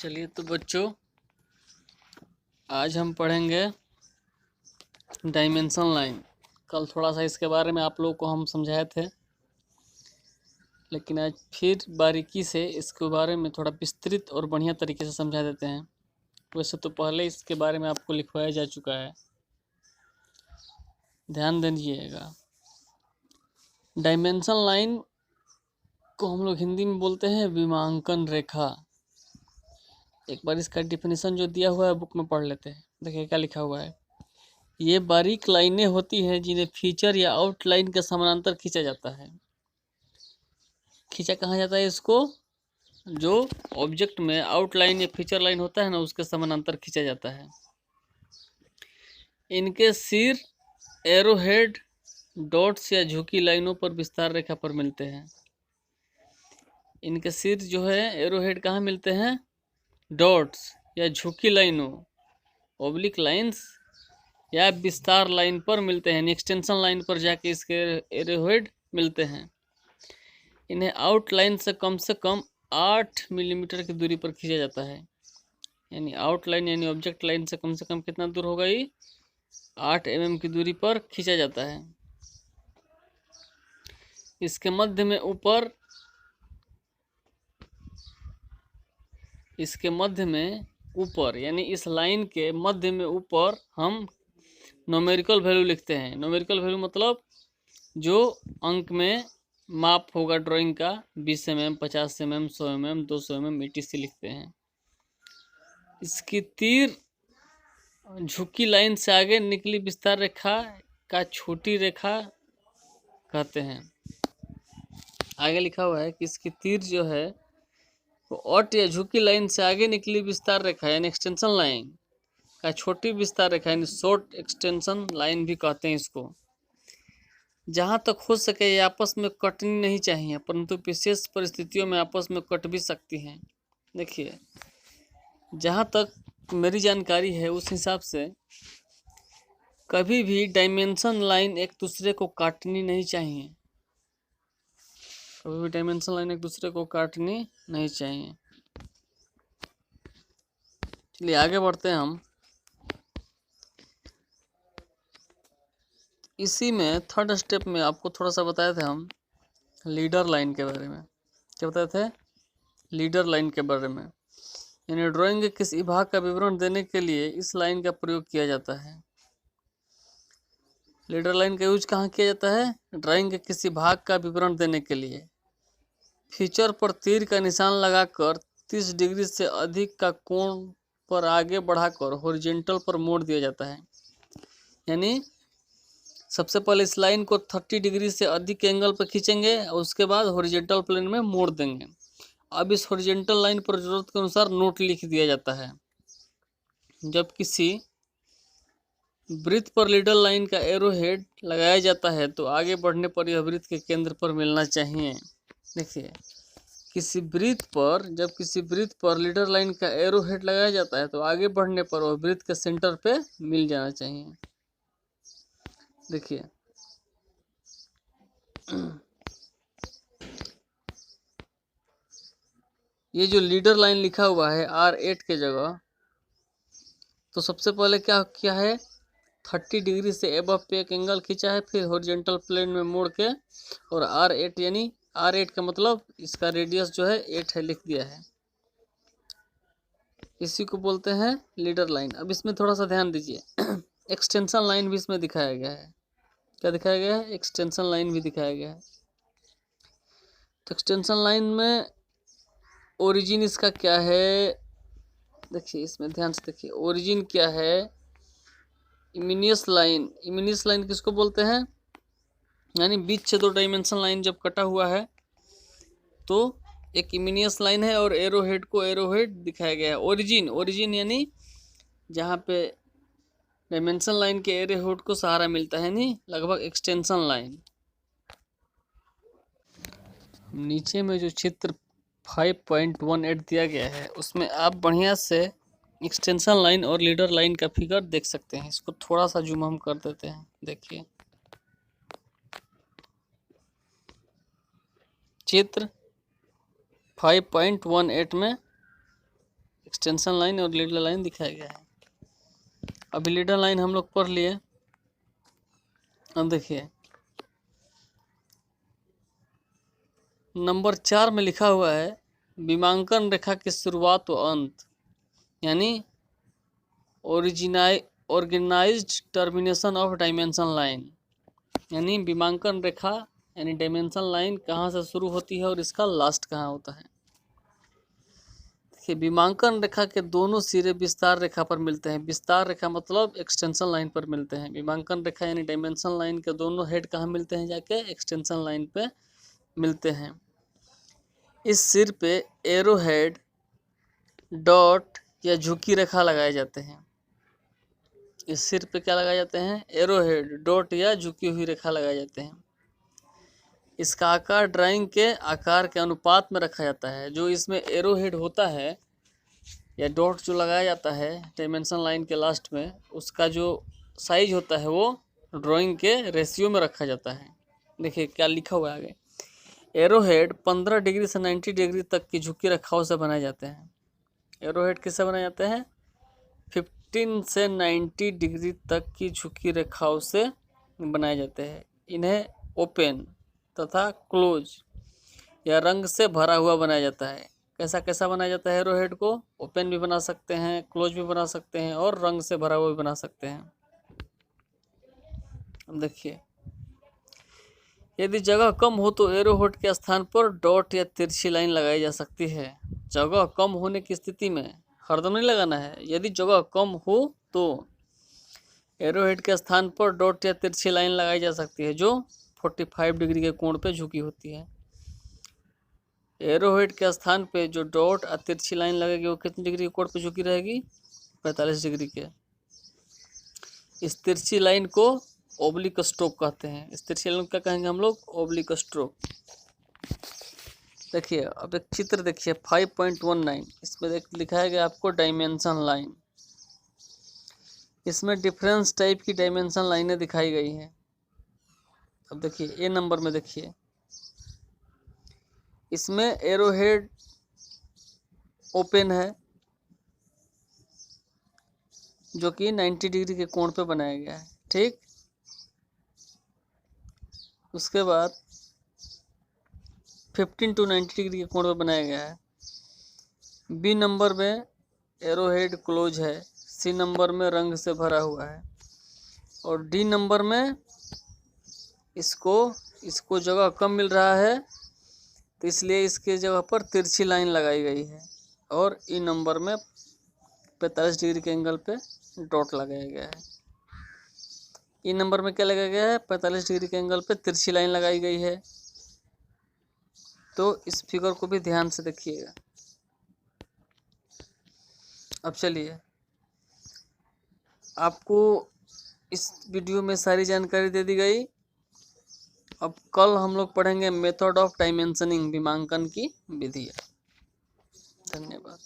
चलिए तो बच्चों, आज हम पढ़ेंगे डायमेंशन लाइन। कल थोड़ा सा इसके बारे में आप लोगों को हम समझाए थे, लेकिन आज फिर बारीकी से इसके बारे में थोड़ा विस्तृत और बढ़िया तरीके से समझा देते हैं। वैसे तो पहले इसके बारे में आपको लिखवाया जा चुका है, ध्यान दीजिएगा। डायमेंशन लाइन को हम लोग हिंदी में बोलते हैं विमांकन रेखा। एक बार इसका डिफिनेशन जो दिया हुआ है बुक में पढ़ लेते हैं। देखिए क्या लिखा हुआ है। ये बारीक लाइनें होती हैं जिन्हें फीचर या आउटलाइन के समानांतर खींचा जाता है। खींचा कहाँ जाता है इसको? जो ऑब्जेक्ट में आउटलाइन या फीचर लाइन होता है ना, उसके समानांतर खींचा जाता है। इनके सिर एरोहेड, डॉट्स या झुकी लाइनों पर विस्तार रेखा पर मिलते हैं। इनके सिर जो है एरोहेड कहाँ मिलते हैं? डॉट्स या झुकी लाइनों, ओब्लिक लाइंस या विस्तार लाइन पर मिलते हैं। एक्सटेंशन लाइन पर जाके इसके एरोहेड मिलते हैं। इन्हें आउटलाइन से कम 8 मिलीमीटर की दूरी पर खींचा जाता है। यानी आउटलाइन यानी ऑब्जेक्ट लाइन से कम कितना दूर होगा? ये 8 mm की दूरी पर खींचा जाता है। इसके मध्य में ऊपर यानी इस लाइन के मध्य में ऊपर हम न्यूमेरिकल वैल्यू लिखते हैं। न्यूमेरिकल वैल्यू मतलब जो अंक में माप होगा ड्राइंग का, 20 mm, 50 mm, 100 mm, 200 mm etc लिखते हैं। इसकी तीर झुकी लाइन से आगे निकली विस्तार रेखा का छोटी रेखा कहते हैं। आगे लिखा हुआ है कि इसकी तीर जो है वो ऑट या झुकी लाइन से आगे निकली विस्तार रेखा यानी एक्सटेंशन लाइन का छोटी विस्तार रेखा यानी शॉर्ट एक्सटेंशन लाइन भी कहते हैं इसको। जहाँ तक हो सके ये आपस में कटनी नहीं चाहिए, परंतु विशेष परिस्थितियों में आपस में कट भी सकती हैं। देखिए, जहाँ तक मेरी जानकारी है उस हिसाब से कभी भी डायमेंशन लाइन एक दूसरे को काटनी नहीं चाहिए। कभी भी डायमेंशन लाइन एक दूसरे को काटनी नहीं चाहिए। चलिए आगे बढ़ते हैं हम। इसी में थर्ड स्टेप में आपको थोड़ा सा बताए थे हम लीडर लाइन के बारे में। क्या बताए थे? लीडर लाइन के बारे में। यानी ड्राइंग के किसी भाग का विवरण देने के लिए इस लाइन का प्रयोग किया जाता है। लीडर लाइन का यूज कहाँ किया जाता है? ड्राइंग के किसी भाग का विवरण देने के लिए फीचर पर तीर का निशान लगाकर 30 डिग्री से अधिक का कोण पर आगे बढ़ाकर हॉरिजॉन्टल पर मोड़ दिया जाता है। यानी सबसे पहले इस लाइन को 30 डिग्री से अधिक एंगल पर खींचेंगे और उसके बाद हॉरिजॉन्टल प्लेन में मोड़ देंगे। अब इस हॉरिजॉन्टल लाइन पर जरूरत के अनुसार नोट लिख दिया जाता है। जब किसी वृत्त पर लीडर लाइन का एरो हेड लगाया जाता है तो आगे बढ़ने पर यह वृत्त के केंद्र पर मिलना चाहिए। देखिए, जब किसी वृत्त पर लीडर लाइन का एरो हेड लगाया जाता है तो आगे बढ़ने पर वह वृत्त के सेंटर पे मिल जाना चाहिए। देखिए, ये जो लीडर लाइन लिखा हुआ है R8 के जगह, तो सबसे पहले क्या किया है? 30 डिग्री से एबव पे एक एंगल खींचा है, फिर हॉरिजॉन्टल प्लेन में मोड़ के, और R8 यानी R8 का मतलब इसका रेडियस जो है 8 है, लिख दिया है। इसी को बोलते हैं लीडर लाइन। अब इसमें थोड़ा सा ध्यान दीजिए। एक्सटेंशन लाइन भी इसमें दिखाया गया है। क्या दिखाया गया है? एक्सटेंशन लाइन भी दिखाया गया है। तो एक्सटेंशन लाइन में ओरिजिन इसका क्या है? देखिए, इसमें ध्यान से देखिए, ओरिजिन क्या है? इमिनियस लाइन। इमिनियस लाइन किसको बोलते हैं? यानी बीच से दो डायमेंशन लाइन जब कटा हुआ है तो एक इमिनियस लाइन है और एरोहेड को एरोहेड दिखाया गया है। ओरिजिन यानी जहाँ पे डायमेंशन लाइन के एरोहेड को सहारा मिलता है, नहीं लगभग एक्सटेंशन लाइन। नीचे में जो चित्र 5.18 दिया गया है उसमें आप बढ़िया से एक्सटेंशन लाइन और लीडर लाइन का फिगर देख सकते हैं। इसको थोड़ा सा जूम हम कर देते हैं। देखिए, चित्र 5.18 में एक्सटेंशन लाइन और लीडर लाइन दिखाया गया है। अभी लीडर लाइन हम लोग पढ़ लिए। अब देखिए नंबर 4 में लिखा हुआ है विमांकन रेखा की शुरुआत व अंत, यानी organised termination of dimension line, यानी विमांकन रेखा यानी डायमेंशन लाइन कहाँ से शुरू होती है और इसका लास्ट कहाँ होता है। देखिए विमांकन रेखा के दोनों सिरे विस्तार रेखा पर मिलते हैं। विस्तार रेखा मतलब एक्सटेंशन लाइन पर मिलते हैं। विमांकन रेखा यानी डायमेंशन लाइन के दोनों हेड कहाँ मिलते हैं, जाके एक्सटेंशन लाइन पे मिलते हैं। इस सिर पे एरो हेड, डॉट या झुकी रेखा लगाए जाते हैं। इस सिर पे क्या लगाए जाते हैं, एरो हेड, डॉट या झुकी हुई रेखा लगाए जाते हैं। इसका आकार ड्राइंग के आकार के अनुपात में रखा जाता है। जो इसमें एरो हेड होता है या डॉट जो लगाया जाता है डायमेंशन लाइन के लास्ट में, उसका जो साइज होता है वो ड्राइंग के रेशियो में रखा जाता है। देखिए क्या लिखा हुआ है आगे, एरो हेड 15 डिग्री से 90 डिग्री तक की झुकी रेखाओं से बनाए जाते हैं। एरो हेड किससे बनाए जाते हैं, 15 से 90 डिग्री तक की झुकी रेखाओं से बनाए जाते हैं। इन्हें ओपन तथा क्लोज या रंग से भरा हुआ बनाया जाता है। कैसा कैसा बनाया जाता है एरो हेड को, ओपन भी बना सकते हैं, क्लोज भी बना सकते हैं और रंग से भरा हुआ भी बना सकते हैं। अब देखिए यदि जगह कम हो तो एरो हेड के स्थान पर डॉट या तिरछी लाइन लगाई जा सकती है। जगह कम होने की स्थिति में हरदम नहीं लगाना है। यदि जगह कम हो तो एरो हेड के स्थान पर डॉट या तिरछी लाइन लगाई जा सकती है जो 45 डिग्री के कोण पे झुकी होती है। एरो हेड के स्थान पे जो डॉट और तिरछी लाइन लगेगी वो कितनी डिग्री के कोण पे झुकी रहेगी, 45 डिग्री के। इस तिरछी लाइन को ओब्लिक स्ट्रोक कहते हैं। इस तिरछी लाइन को क्या कहेंगे हम लोग, ओब्लिक स्ट्रोक। देखिए अब एक चित्र देखिए 5.19, इसमें लिखा है आपको डायमेंशन लाइन। इसमें डिफरेंस टाइप की डायमेंशन लाइनें दिखाई गई हैं। अब देखिए ए नंबर में देखिए, इसमें एरो हेड ओपन है जो कि 90 डिग्री के कोण पे बनाया गया है, ठीक। उसके बाद 15 to 90 डिग्री के कोण पे बनाया गया है। बी नंबर में एरो हेड क्लोज है। सी नंबर में रंग से भरा हुआ है और डी नंबर में इसको जगह कम मिल रहा है तो इसलिए इसके जगह पर तिरछी लाइन लगाई गई है। और ई नंबर में 45 डिग्री के एंगल पे डॉट लगाया गया है। ई नंबर में क्या लगाया गया है, 45 डिग्री के एंगल पे तिरछी लाइन लगाई गई है। तो इस फिगर को भी ध्यान से देखिएगा। अब चलिए आपको इस वीडियो में सारी जानकारी दे दी गई। अब कल हम लोग पढ़ेंगे मेथड ऑफ डायमेंशनिंग, विमांकन की विधि। धन्यवाद।